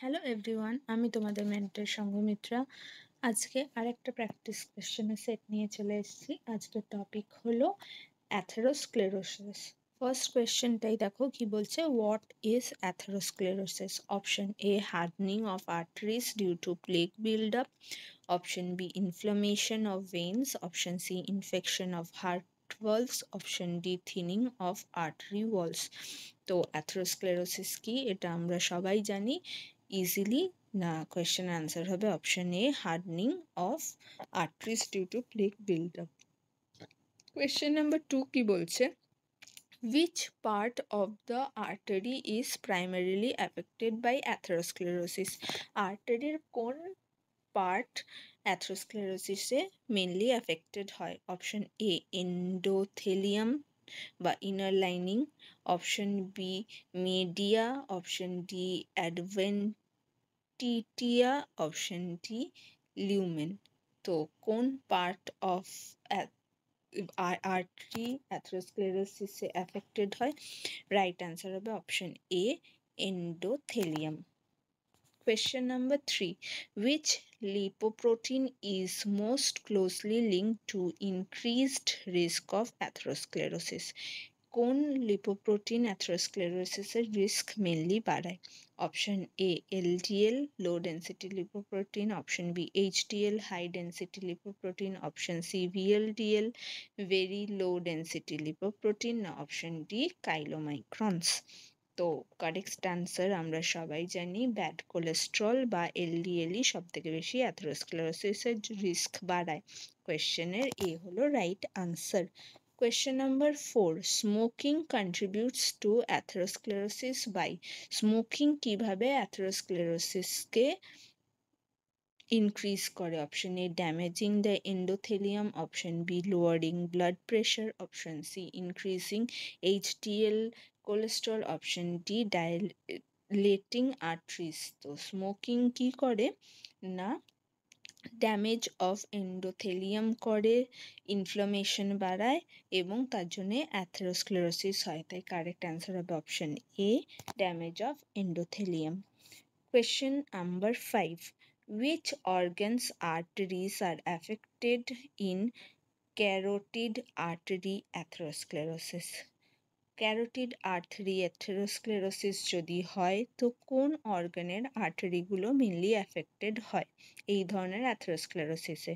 Hello everyone, আমি তোমাদের mentor Sanghamitra. আজকে আরেকটা প্র্যাকটিস কোয়েশ্চেনের সেট নিয়ে চলে এসেছি। আজকের টপিক হলো অ্যাথেরোস্ক্লেরোসিস। ফার্স্ট কোয়েশ্চেনটাই দেখো কি বলছে, what is atherosclerosis? Option A, hardening of arteries due to plaque build up. Option B, inflammation of veins. Option C, infection of heart valves. Option D, thinning of artery walls. তো atherosclerosis কি এটা আমরা সবাই জানি easily. না, question answer হবে option A, hardening of arteries due to plaque build up. Question number 2 কি বলছে, which part of the artery is primarily affected by atherosclerosis? আর্টারির কোন পার্ট অ্যাথেরোস্ক্লেরোসিসে মেনলি অ্যাফেক্টেড হয়? অপশন এ, এন্ডোথেলিয়াম বা inner lining. Option B, media. Option D, adventitia. Option D, lumen. তো কোন part of artery অ্যাথেরোস্ক্লেরোসিসে অ্যাফেক্টেড হয়? Right answer হবে option A, endothelium. Question number 3. Which lipoprotein is most closely linked to increased risk of atherosclerosis? কোন lipoprotein অ্যাথেরোস্ক্লেরোসিসের risk mainly বাড়ায়? Option A, LDL low density lipoprotein. Option B, HDL high density lipoprotein. Option C, VLDL very low density lipoprotein. না option D, chylomicrons. তো correct answer আমরা সবাই জানি bad cholesterol বা এলডিএলই সব থেকে বেশি অ্যাথেরোস্ক্লেরোসিসের রিস্ক বাড়ায়। কোয়েশ্চেনের এ হলো right answer. Question number 4. Smoking contributes to atherosclerosis by. Smoking কিভাবে অ্যাথেরোস্ক্লেরোসিসকে ইনক্রিজ করে? Option A, damaging the endothelium. Option B, lowering blood pressure. Option C, increasing HDL cholesterol. Option D, dilating arteries. তো smoking কি করে না, damage of endothelium করে, inflammation বাড়ায় এবং তার জন্য অ্যাথেরোস্ক্লেরোসিস হয়। তাই কারেক্ট অ্যান্সার হবে option A, damage of endothelium. Question number 5. Which organs arteries are affected in carotid artery atherosclerosis? Carotid artery atherosclerosis যদি হয় তো কোন অর্গানের আর্টারিগুলো মেনলি অ্যাফেক্টেড হয় এই ধরনের অ্যাথেরোস্ক্লেরোসিসে?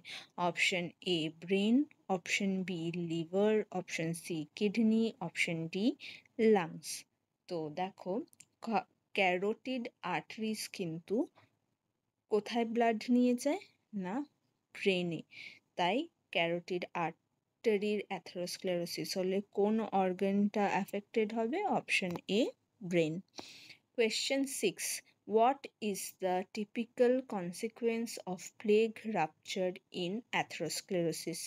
Option A, brain. Option B, liver. Option C, kidney. Option D, lungs. তো দেখো, ক্যারোটিড আর্টারিজ কিন্তু কোথায় ব্লাড নিয়ে যায় না, ব্রেনে। তাই ক্যারোটিড আর্টারির অ্যাথেরোস্ক্লেরোসিস হলে কোন অর্গানটা অ্যাফেক্টেড হবে? Option A, brain. Question 6. What is the typical consequence of plaque rupture in atherosclerosis?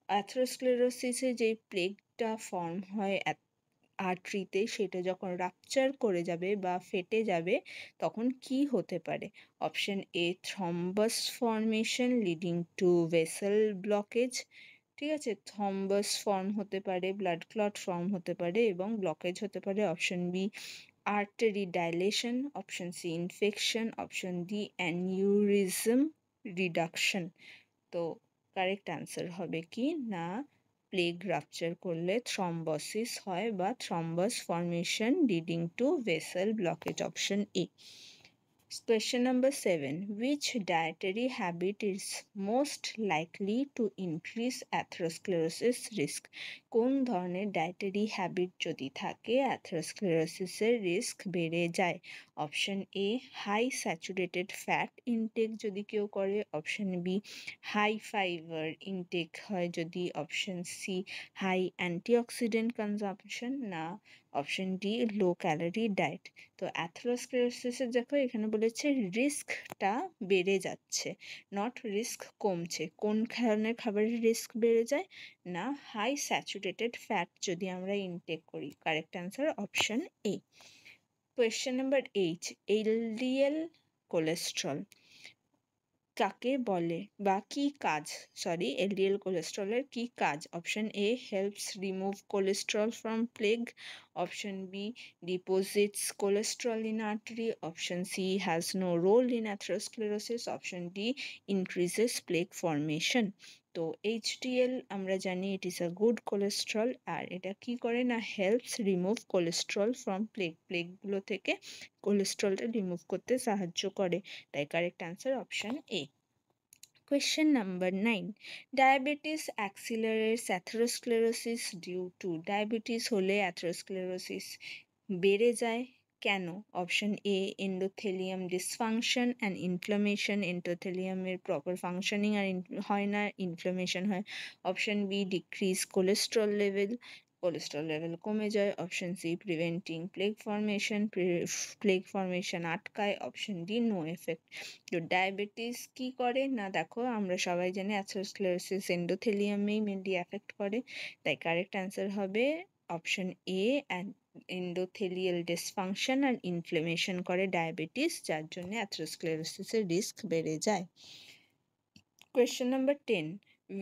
অ্যাথেরোস্ক্লেরোসিসে যে প্লেগটা ফর্ম হয় আর্টারিতে, সেটা যখন রাপচার করে যাবে বা ফেটে যাবে তখন কি হতে পারে? Option A, thrombus formation leading to vessel blockage. ঠিক আছে, থ্রম্বাস ফর্ম হতে পারে, ব্লাড ক্লট ফর্ম হতে পারে এবং ব্লকেজ হতে পারে। Option B, artery dilation. Option C, infection. Option D, aneurysm reduction. তো কারেক্ট অ্যান্সার হবে কি না, প্লেগ রাপচার করলে থ্রম্বোসিস হয় বা thrombus formation leading to vessel blockage. Option A. Question number 7. Which dietary habit is most likely to increase atherosclerosis risk? কোন ধরনের dietary habit যদি থাকে অ্যাথেরোস্ক্লেরোসিসের রিস্ক বেড়ে যায়? Option A, high saturated fat intake যদি কেউ করে। Option B, high fibre intake হয় যদি। Option C, high antioxidant consumption. না option D, low calorie diet. তো অ্যাথেরোস্ক্লেরোসিসের দেখো এখানে বলেছে রিস্কটা বেড়ে যাচ্ছে, নট রিস্ক কমছে। কোন ধরনের খাবারের রিস্ক বেড়ে যায় না, হাই স্যাচুরেটেড ফ্যাট যদি আমরা ইনটেক করি। কারেক্ট অ্যান্সার অপশন এ। Question number 8. এলডিএল কোলেস্ট্রল কাকে বলে বা কি কাজ, সরি, এলডিএল কোলেস্ট্রলের কি কাজ? Option A helps remove cholesterol from plaque, option B deposits cholesterol in artery, option C has no role in atherosclerosis, option D increases plaque formation. তো HDL আমরা জানি it is a good cholesterol, আর এটা কি করে না, helps remove cholesterol from প্লেগগুলো থেকে কোলেস্ট্রলটা রিমুভ করতে সাহায্য করে, তাই correct answer option A. Question number 9. Diabetes accelerates atherosclerosis due to diabetes হলে atherosclerosis বেড়ে যায় কেন? Option A endothelium dysfunction and inflammation, এন্ডোথেলিয়ামের প্রপার ফাংশনিং আর হয় না, ইনফ্লামেশন হয়। Option B decrease cholesterol level কমে যায়। Option C preventing plaque formation আটকায়। Option D no effect. তো ডায়াবেটিস কি করে না, দেখো আমরা সবাই জানি অ্যাথেরোস্ক্লেরোসিস এন্ডোথেলিয়ামেই মেনলি এফেক্ট করে, তাই কারেক্ট অ্যান্সার হবে অপশন এ, এন্ডোথেলিয়াল ডিসফাংশন আর ইনফ্লেমেশন করে ডায়াবেটিস, যার জন্য অ্যাথেরোস্ক্লেরোসিসের রিস্ক বেড়ে যায়। Question number 10.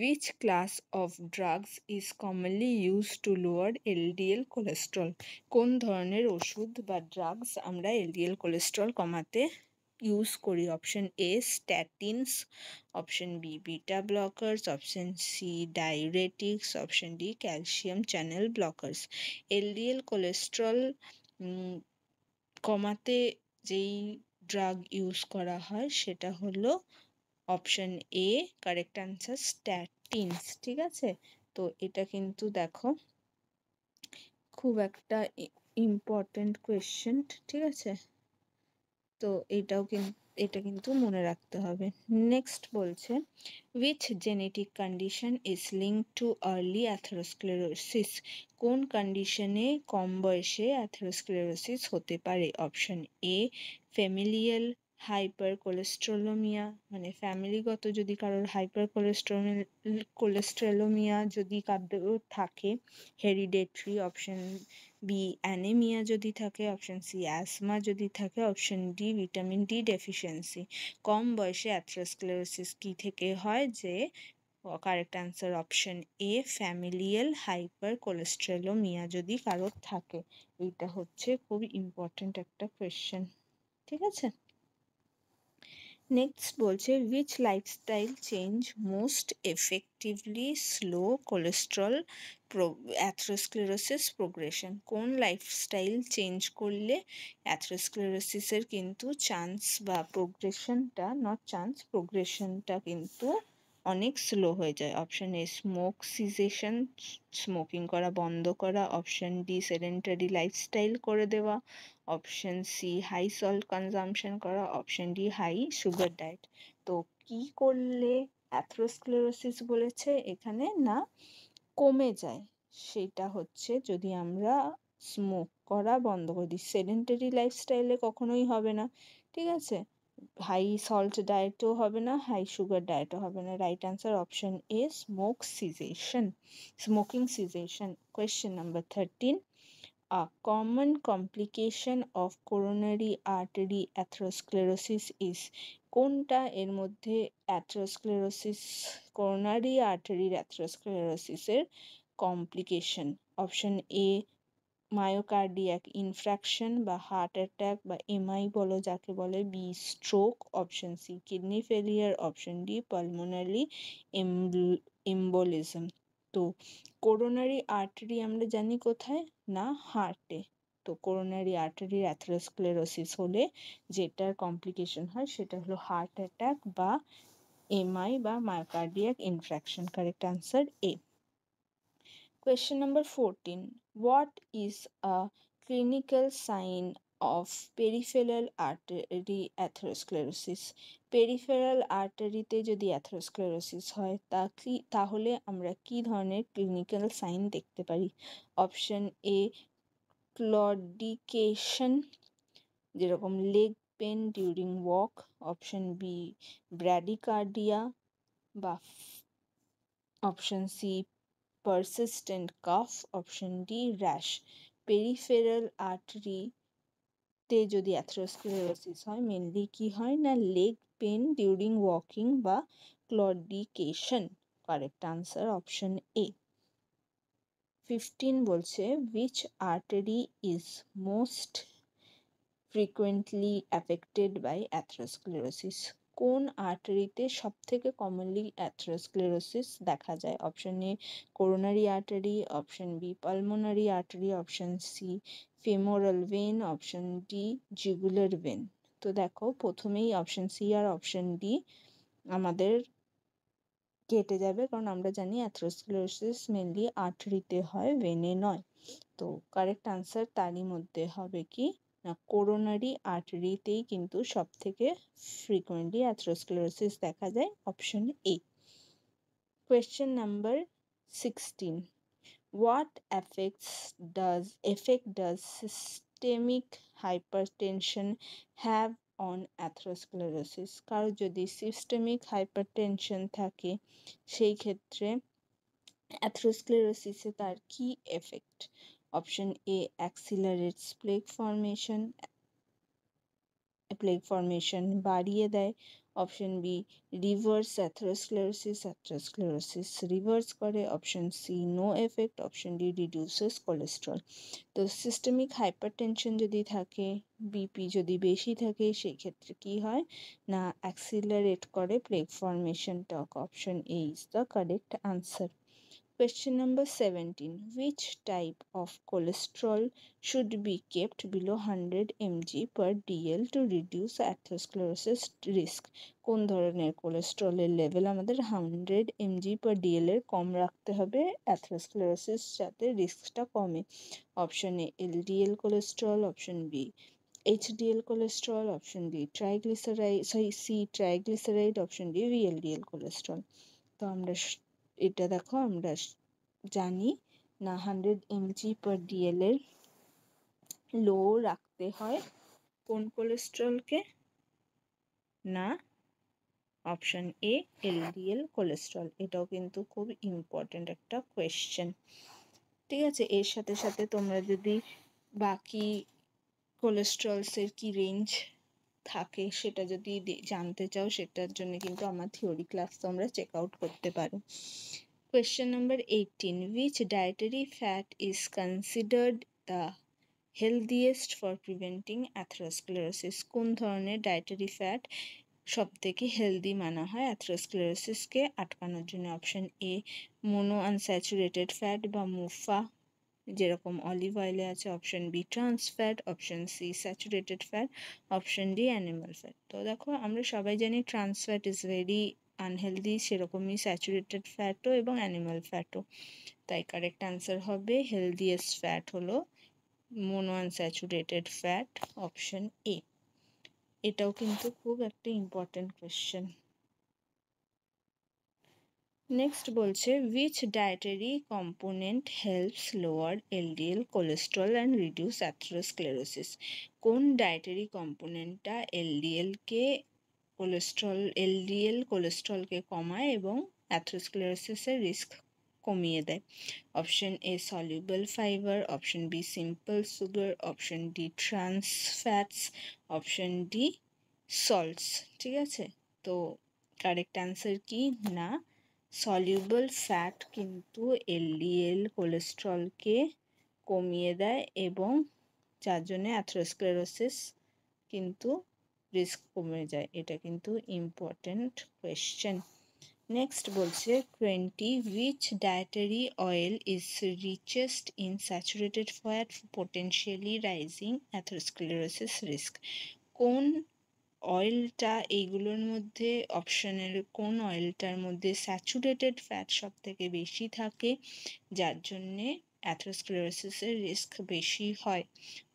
Which class of drugs is commonly used to lower LDL cholesterol? কোন ধরনের ওষুধ বা ড্রাগস আমরা এলডিএল কোলেস্ট্রল কমাতে ইউজ করি? Option A statins, option B beta blockers, option C diuretics, option D calcium channel blockers. LDL cholesterol কমাতে যেই drug use করা হয় সেটা হলো option A, correct answer statins. ঠিক আছে, তো এটা কিন্তু দেখো খুব একটা ইম্পর্টেন্ট কোয়েশ্চেন, ঠিক আছে, তো এটা কিন্তু মনে রাখতে হবে। নেক্সট বলছে which genetic condition is linked too early atherosclerosis? কোন কন্ডিশনে কম বয়সে অ্যাথেরোস্ক্লেরোসিস হতে পারে? অপশন এ ফ্যামিলিয়াল হাইপার কোলেস্ট্রোলোমিয়া, মানে ফ্যামিলিগত যদি কারোর হাইপার কোলেস্ট্রোলোমিয়া যদি কারোর থাকে, হেরিডেটরি। অপশন বি অ্যানিমিয়া যদি থাকে, অপশন সি অ্যাসমা যদি থাকে, option D vitamin D deficiency. কম বয়সে অ্যাথেরোস্ক্লেরোসিস কি থেকে হয়? যে correct answer option A familial hypercholesterolemia যদি কারোর থাকে। এইটা হচ্ছে খুব ইম্পর্টেন্ট একটা কোয়েশ্চেন, ঠিক আছে। নেক্সট বলছে which lifestyle change most effectively slow cholesterol atherosclerosis progression? কোন লাইফস্টাইল চেঞ্জ করলে অ্যাথেরোস্ক্লেরোসিসের কিন্তু চান্স বা প্রোগ্রেশনটা কিন্তু অনেক স্লো হয়ে যায়? Option A smoke cessation, smoking করা বন্ধ করা। অপশন ডি সেডেন্টারি লাইফস্টাইল করে দেওয়া। Option C high salt consumption করা। Option D high sugar diet. তো কি করলে অ্যাথেরোস্ক্লেরোসিস বলেছে এখানে না কমে যায়, সেটা হচ্ছে যদি আমরা স্মোক করা বন্ধ করে দিই। সেডেন্টারি লাইফস্টাইলে কখনোই হবে না, ঠিক আছে, হাই সল্ট ডায়েটও হবে না, হাই সুগার ডায়েটও হবে না। Right answer option A smoking cessation. Question number 13. A common complication of coronary artery atherosclerosis is? কোনটা এর মধ্যে করোনারি আর্টারির অ্যাথেরোস্ক্লেরোসিসের complication? Option A myocardial infarction বা হার্ট অ্যাটাক বা এমআই বলো যাকে বলে, B stroke, option C kidney failure, option D pulmonary embolism. তো করোনারি আর্টারি আমরা জানি কোথায় না, হার্টে। তো করোনারি আর্টারির অ্যাথেরোস্ক্লেরোসিস হলে যেটার কমপ্লিকেশন হয় সেটা হলো হার্ট অ্যাটাক বা এমআই বা মায়োকার্ডিয়াক ইনফ্র্যাকশন। Correct answer A. Question number 14. What is a clinical sign of peripheral artery atherosclerosis? Peripheral আর্টারিতে যদি অ্যাথেরোস্ক্লেরোসিস হয় তাহলে আমরা কি ধরনের ক্লিনিক্যাল সাইন দেখতে পারি? অপশন এ ক্লডিকেশন, যেরকম leg pain during walk. Option B bradycardia বা option C persistent cough, option D rash. Peripheral আর্টারিতে যদি অ্যাথেরোস্ক্লেরোসিস হয় মেনলি কি হয় না, লেগ পেন ডিউরিং ওয়াকিং বা claudication. Correct answer option A. 15 বলছে which artery is most frequently affected by atherosclerosis? কোন আর্টারিতে সব থেকে কমনলি অ্যাথেরোস্ক্লেরোসিস দেখা যায়? Option A coronary artery, option B pulmonary artery, option C femoral vein, option D jugular vein. তো দেখো প্রথমেই option C আর অপশন ডি আমাদের কেটে যাবে, কারণ আমরা জানি অ্যাথেরোস্ক্লেরোসিস মেনলি আর্টারিতে হয়, ভেনে নয়। তো কারেক্ট আনসার তারই মধ্যে হবে কি না কোরোনারি আর্টারিতেই কিন্তু সব থেকে ফ্রিকোয়েন্টলি অ্যাথেরোস্ক্লেরোসিস দেখা যায়, option A. Question number 16, what effect does systemic hypertension have on atherosclerosis? কারো যদি সিস্টেমিক হাইপারটেনশন থাকে সেই ক্ষেত্রে অ্যাথেরোস্ক্লেরোসিসে তার কি effect? Option A accelerates plaque formation বাড়িয়ে দেয়, option B reverse atherosclerosis reverse করে, option C no effect, option D reduces cholesterol. তো সিস্টেমিক হাইপারটেনশন যদি থাকে, বিপি যদি বেশি থাকে, সেই ক্ষেত্রে কি হয় না অ্যাক্সিলারেট করে প্লেগ ফর্মেশনটা। Option A is the correct answer. Question number 17. Which type of cholesterol should be kept below 100 mg per dl to reduce atherosclerosis risk? কোন ধরনের কোলেস্ট্রলের লেভেল আমাদের 100 mg per dl এর কম রাখতে হবে অ্যাথেরোস্ক্লেরোসিস যাতে রিস্কটা কমে? Option A LDL cholesterol, option B HDL cholesterol, option D triglyceride, option D VLDL cholesterol. তো আমরা এটা দেখো আমরা জানি না 100 mg per dl এর লো রাখতে হয় কোন কোলেস্ট্রলকে? না অপশন এ এলডিএল কোলেস্ট্রল। এটাও কিন্তু খুব ইম্পর্টেন্ট একটা কোয়েশ্চেন। ঠিক আছে, এর সাথে সাথে তোমরা যদি বাকি কোলেস্ট্রলসের কি রেঞ্জ থাকে সেটা যদি জানতে চাও, সেটার জন্য কিন্তু আমার থিওরি ক্লাস তোমরা চেক আউট করতে পারো। Question number 18. Which dietary fat is considered the healthiest for preventing atherosclerosis? কোন ধরনের ডায়েটারি ফ্যাট সব থেকে হেলদি মানা হয় অ্যাথেরোস্ক্লেরোসিসকে আটকানোর জন্য? Option A mono unsaturated fat বা মুফা, যেরকম অলিভ অয়েলে আছে, option B trans fat, option C saturated fat, option D animal fat. তো দেখো আমরা সবাই জানি trans fat is very unhealthy, সেরকমই স্যাচুরেটেড ফ্যাটও এবং অ্যানিমাল ফ্যাটও। তাই কারেক্ট আনসার হবে হেলদিয়েস্ট ফ্যাট হলো mono unsaturated fat, option A. এটাও কিন্তু খুব একটা ইম্পর্টেন্ট কোয়েশ্চেন। নেক্সট বলছে which dietary component helps lower LDL cholesterol and reduce atherosclerosis? কোন ডায়েটারি কম্পোনেন্টটা এলডিএল কোলেস্ট্রলকে কমায় এবং অ্যাথেরোস্ক্লেরোসিসের রিস্ক কমিয়ে দেয়? Option A soluble fibre, option B simple sugar, option D trans fats, option D salts. ঠিক আছে, তো কারেক্ট অ্যান্সার কি না সলিউবল ফ্যাট কিন্তু এলডিএল কোলেস্ট্রলকে কমিয়ে দেয় এবং যার জন্য অ্যাথেরোস্ক্লেরোসিস কিন্তু রিস্ক কমে যায়। এটা কিন্তু ইম্পর্টেন্ট কোয়েশ্চেন। নেক্সট বলছে 20. which dietary oil is richest in saturated fat potentially rising atherosclerosis risk? কোন অয়েলটা এইগুলোর মধ্যে অপশনের কোন অয়েলটার মধ্যে স্যাচুরেটেড ফ্যাট সব থেকে বেশি থাকে যার জন্যে অ্যাথেরোস্ক্লেরোসিসের রিস্ক বেশি হয়?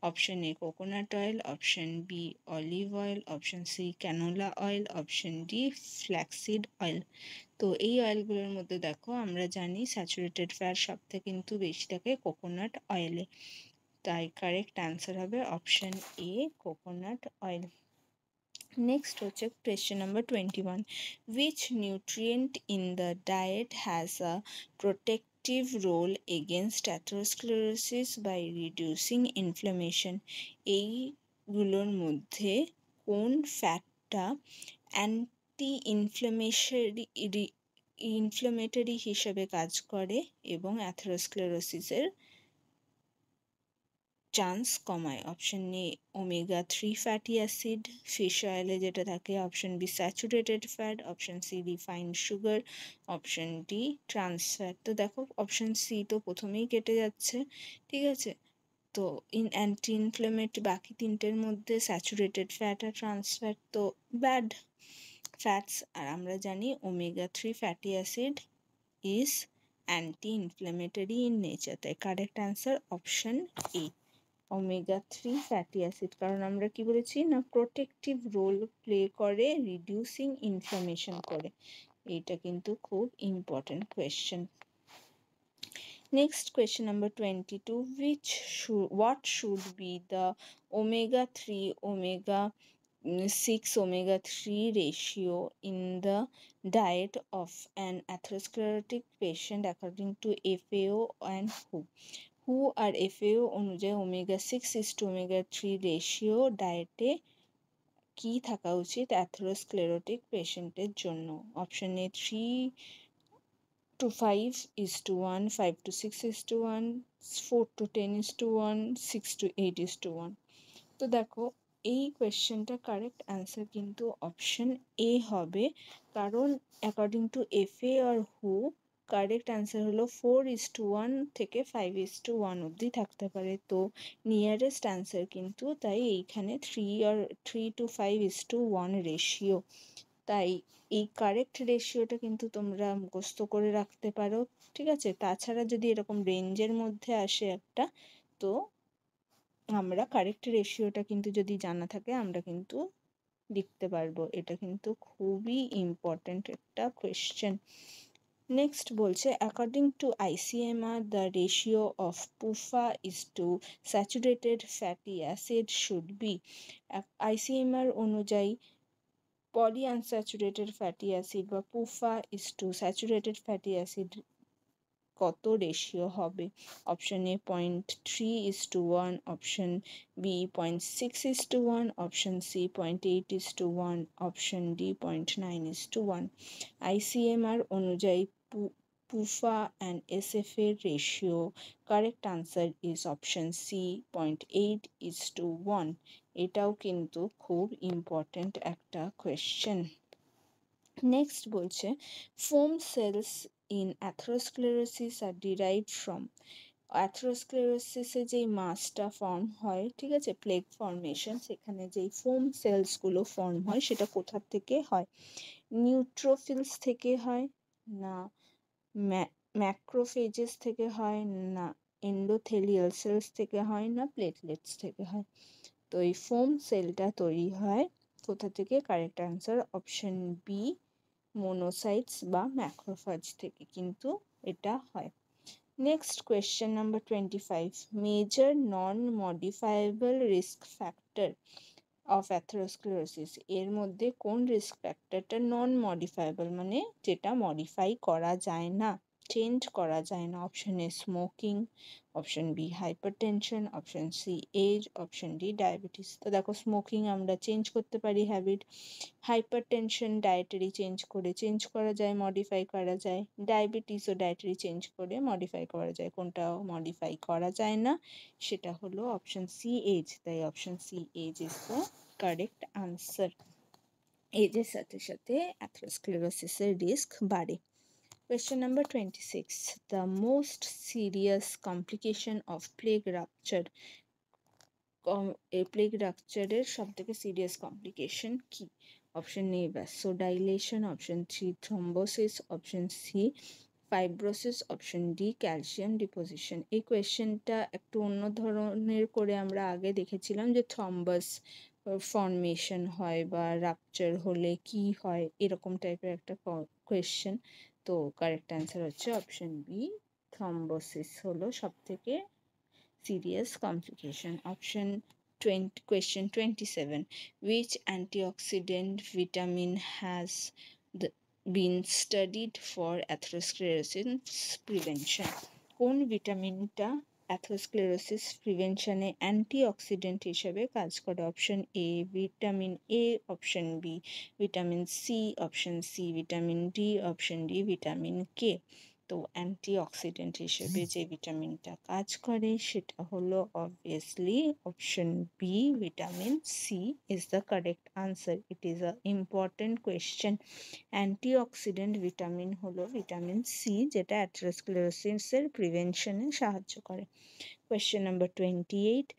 Option A coconut oil, option B olive oil, option C canola oil, option D flaxseed oil. তো এই অয়েলগুলোর মধ্যে দেখো আমরা জানি স্যাচুরেটেড ফ্যাট সব থেকে কিন্তু বেশি থাকে কোকোনাট অয়েলে, তাই কারেক্ট অ্যান্সার হবে option A coconut oil. Next হচ্ছে question number 21. which nutrient in the diet has a protective role against atherosclerosis by reducing inflammation? এইগুলোর মধ্যে কোন ফ্যাটটা অ্যান্টি ইনফ্লেমেটরি হিসেবে কাজ করে এবং অ্যাথেরোস্ক্লেরোসিসের চান্স কমায়। Option A omega-3 fatty acid fish অয়েলে যেটা থাকে, option B saturated fat, option C refined sugar, option D trans fat. তো দেখো অপশন সি তো প্রথমেই কেটে যাচ্ছে, ঠিক আছে। তো অ্যান্টি ইনফ্লেমেটরি বাকি তিনটের মধ্যে স্যাচুরেটেড ফ্যাট আর ট্রান্স ফ্যাট তো ব্যাড ফ্যাটস, আর আমরা জানি omega-3 fatty acid is anti-inflammatory in nature. তাই correct answer option A omega-3 fatty acid, কারণ আমরা কি বলেছি না প্রোটেক্টিভ রোল প্লে করে, রিডিউসিং ইনফ্লামেশন করে। এইটা কিন্তু খুব important question. Next question number 22, what should be the omega-3 omega-6 omega-3 ratio in the diet of an atherosclerotic patient according to FAO and WHO আর FAO অনুযায়ী omega-6 is to omega-3 ratio ডায়েটে কি থাকা উচিত atherosclerotic পেশেন্টের জন্য? Option A 3:5:1, 5:6:1, 4:10:1, 6:8:1। তো দেখো এই কোয়েশ্চেনটা কারেক্ট অ্যান্সার কিন্তু অপশন এ হবে, কারণ অ্যাকর্ডিং টু FA আর হু কারেক্ট অ্যান্সার হলো 4:1 থেকে 5:1 অবধি থাকতে পারে। তো নিয়ারেস্ট অ্যান্সার কিন্তু তাই এইখানে 3:5:1 রেশিও। তাই এই কারেক্ট রেশিওটা কিন্তু তোমরা মুখস্থ করে রাখতে পারো, ঠিক আছে। তাছাড়া যদি এরকম রেঞ্জের মধ্যে আসে একটা, তো আমরা কারেক্ট রেশিওটা কিন্তু যদি জানা থাকে আমরা কিন্তু লিখতে পারবো। এটা কিন্তু খুবই ইম্পর্টেন্ট একটা কোয়েশ্চেন। নেক্সট বলছে according to ICMR the ratio of PUFA is to saturated fatty acid should be। ICMR অনুযায়ী পলি আনস্যাচুরেটেড ফ্যাটি অ্যাসিড বা PUFA is to saturated fatty acid কত রেশিও হবে? Option A 0.3:1, option B 0.6:1, option C 0.8:1, option D 0.9:1। ICMR অনুযায়ী PUFA and SF এর ratio, correct answer is option C 0.8:1। এটাও কিন্তু খুব important একটা কোয়েশ্চেন। নেক্সট বলছে foam cells in atherosclerosis are derived from। অ্যাথেরোস্ক্লেরোসিসে যেই মাসটা ফর্ম হয়, ঠিক আছে, প্লেগ ফর্মেশন, সেখানে যেই ফোম সেলসগুলো ফর্ম হয় সেটা কোথা থেকে হয়? নিউট্রোফিলস থেকে হয়, না ম্যাক্রোফেজেস থেকে হয়, না এন্ডোথেলিয়াল সেলস থেকে হয়, না প্লেটলেটস থেকে হয়। তো এই ফোম সেলটা তৈরি হয় কোথা থেকে? Correct answer option B monocytes বা ম্যাক্রোফাজ থেকে কিন্তু এটা হয়। Next question number 25, major non modifiable risk factor of atherosclerosis. এর মধ্যে কোন রিস্ক ফ্যাক্টরটা নন মডিফায়েবল, মানে যেটা মডিফাই করা যায় না, চেঞ্জ করা যায় না? Option A smoking, option B hypertension, option C age, option D diabetes. তো দেখো স্মোকিং আমরা চেঞ্জ করতে পারি হ্যাবিট, হাইপারটেনশন ডায়েটারি চেঞ্জ করা যায়, মডিফাই করা যায়, ডায়াবেটিসও ডায়েটারি চেঞ্জ করে মডিফাই করা যায়। কোনটাও মডিফাই করা যায় না, সেটা হলো অপশন সি এজ। তাই option C age is the correct answer. এজের সাথে সাথে অ্যাথেরোস্ক্লেরোসিসের রিস্ক বাড়ে। Question number 26, the most serious complication of plague rupture। এই প্লেগ রাপচারের সব থেকে সিরিয়াস কমপ্লিকেশন কি? Option A vasodilation, option C thrombosis, option C fibrosis, option D calcium deposition. এই কোয়েশ্চেনটা একটু অন্য ধরনের করে আমরা আগে দেখেছিলাম যে থ্রম্বাস ফর্মেশন হয় বা রাপচার হলে কি হয়, এরকম টাইপের একটা কোয়েশ্চেন। তো কারেক্ট অ্যান্সার হচ্ছে অপশন বি, থ্রম্বোসিস হলো সব থেকে serious complication. Question 27, which antioxidant vitamin has been studied for atherosclerosis prevention? কোন ভিটামিনটা অ্যাথেরোস্ক্লেরোসিস প্রিভেনশনে অ্যান্টিঅক্সিডেন্ট হিসেবে কাজ করে? Option A vitamin A, option B vitamin C, option C vitamin D, option D vitamin K. তো antioxidant হিসেবে যে ভিটামিনটা কাজ করে সেটা হলো obviously option B vitamin C is the correct answer. It is a important question. Antioxidant vitamin হলো vitamin C, যেটা অ্যাথেরোস্ক্লেরোসিসের প্রিভেনশনে সাহায্য করে। Question number 28.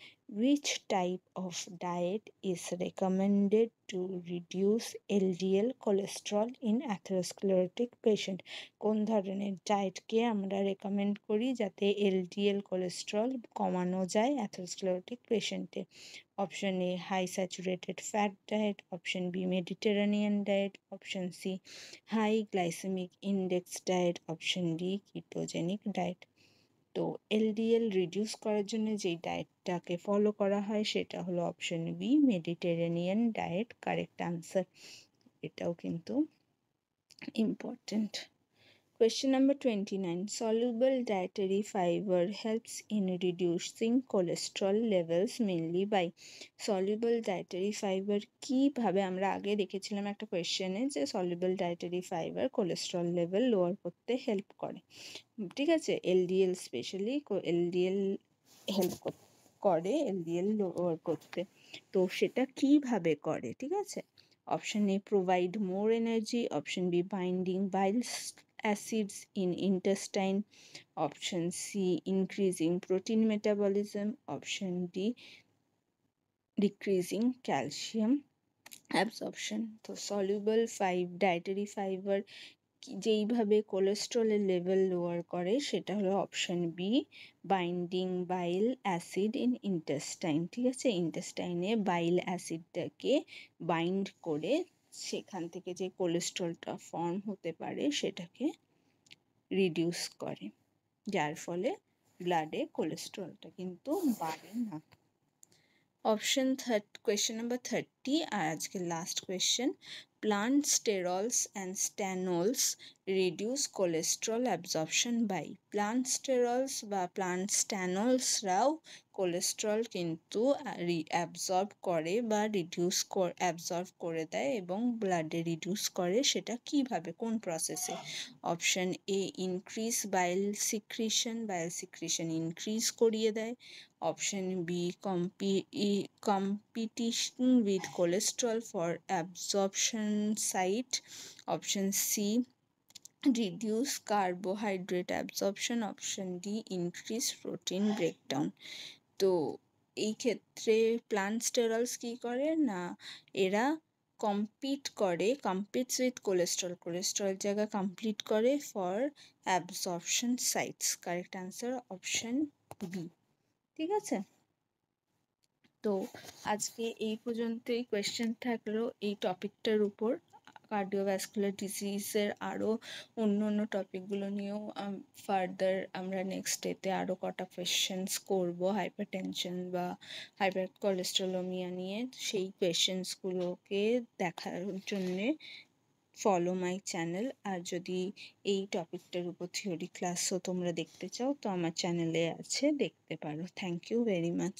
Which type of diet is recommended to reduce LDL cholesterol in atherosclerotic patient? কোন ধরনের ডায়েটকে আমরা recommend করি যাতে LDL কোলেস্ট্রল কমানো যায় অ্যাথেরোস্ক্লেরোটিক পেশেন্টে? Option A high saturated fat diet, option B Mediterranean diet, option C high glycemic index diet, option D ketogenic diet. তো LDL reduce করার জন্য যেই ডায়েটটাকে ফলো করা হয় সেটা হলো option B Mediterranean diet, correct answer. এটাও কিন্তু important. Question number 29. Soluble dietary fiber helps in reducing cholesterol levels mainly by? Soluble dietary fiber কিভাবে, আমরা আগে দেখেছিলাম একটা কোয়েশ্চেনে যে soluble dietary fiber cholesterol level lower করতে হেল্প করে। ঠিক আছে, এলডিএল স্পেশালি এলডিএল হেল্প করে এলডিএল লোয়ার করতে। তো সেটা কিভাবে করে, ঠিক আছে? Option A provide more energy, option B binding bile acids in intestine, option C increasing protein metabolism, option D decreasing calcium absorption. তো soluble dietary fiber যেইভাবে কোলেস্ট্রলের লেভেল লোয়ার করে সেটা হলো option B binding bile acid in intestine. ঠিক আছে, ইন্টেস্টাইনে বাইল অ্যাসিডটাকে bind করে সেখান থেকে যে কোলেস্ট্রলটা ফর্ম হতে পারে সেটাকে রিডিউস করে, যার ফলে ব্লাডে কোলেস্ট্রলটা কিন্তু বাড়ে না। অপশন কোয়েশ্চেন নাম্বার 30 আর আজকে last question. Plant sterols and stanols reduce cholesterol absorption by? Plant sterols বা প্লান্ট স্ট্যানোলসরাও কোলেস্ট্রল কিন্তু অ্যাবজর্ব করে বা অ্যাবজর্ব করে দেয় এবং ব্লাডে রিডিউস করে। সেটা কিভাবে, কোন প্রসেসে? Option A increase bile secretion increase করিয়ে দেয়, option B competition with cholesterol for absorption site, option C reduce carbohydrate absorption, option D increase protein breakdown. তো এই ক্ষেত্রে প্লান্ট স্টেরলস কি করে না, এরা কম্পিটস উইথ কোলেস্ট্রল জায়গা কমপ্লিট করে for absorption sites. Correct answer option B. ঠিক আছে, তো আজকে এই পর্যন্তই কোয়েশ্চেন থাকলো এই টপিকটার উপর। কার্ডিওভ্যাসকুলার ডিজিজের আরও অন্য টপিকগুলো নিয়েও ফার্দার আমরা নেক্সট ডেতে আরও কটা কোয়েশ্চেন্স করবো হাইপারটেনশন বা হাইপার কোলেস্ট্রোলোমিয়া নিয়ে। সেই কোয়েশ্চেন্সগুলোকে দেখার জন্যে ফলো মাই চ্যানেল। আর যদি এই টপিকটার উপর থিওরি ক্লাসও তোমরা দেখতে চাও তো আমার চ্যানেলে আছে, দেখতে পারো। Thank you very much.